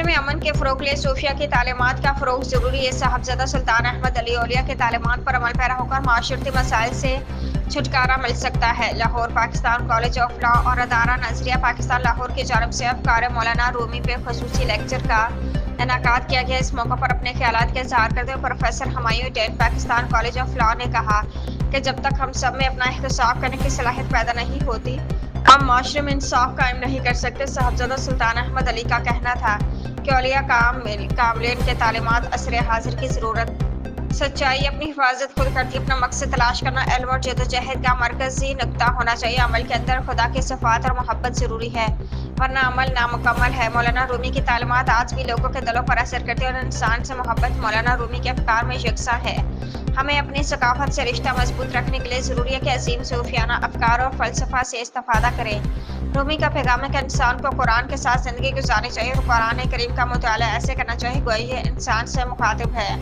معاشرے میں امن کے فروغ کے لیے صوفیہ کی تعلیمات کا فروغ ضروری ہے۔ صاحبزادہ سلطان احمد علی اولیاء کی تعلیمات پر عمل پیرا ہو کر معاشرتی مسائل سے چھٹکارا مل سکتا ہے۔ Lahore Pakistan college of law اور ادارہ نظریہ پاکستان لاہور کی جانب سے افکار مولانا رومی پہ خصوصی لیکچر کا انعقاد کیا گیا۔ اس موقع پر اپنے خیالات کا اظہار کرتے ہوئے professor Humayun dean Pakistan college of law نے کہا کہ جب تک ہم سب میں اپنا احتساب کرنے کی صلاحیت پیدا نہیں ہوتی ہم معاشرے میں انصاف قائم نہیں کر سکتے۔ صاحبزادہ سلطان احمد علی کا کہنا تھا کہ اولیاء کاملین کے تعلیمات عصر حاضر کی ضرورت سچائی اپنی حفاظت خود کرتی اپنا مقصد تلاش کرنا علم اور جدوجہد کا مرکزی نقطہ ہونا چاہیے۔ عمل کے اندر خدا کی صفات اور محبت ضروری ہے ورنہ عمل نامکمل ہے۔ مولانا رومی کی تعلیمات آج بھی لوگوں کے دلوں پر اثر کرتی ہے اور انسان سے محبت مولانا رومی کے افکار میں یکساں ہے۔ ہمیں اپنی ثقافت سے رشتہ مضبوط رکھنے کے لیے ضروری ہے کہ عظیم صوفیانہ افکار اور فلسفہ سے استفادہ کریں۔ رومی کا پیغام ہے کہ انسان کو قرآن کے ساتھ زندگی گزارنی چاہیے اور قرآن کریم کا مطالعہ ایسے کرنا چاہیے گویا یہ انسان سے مخاطب ہے۔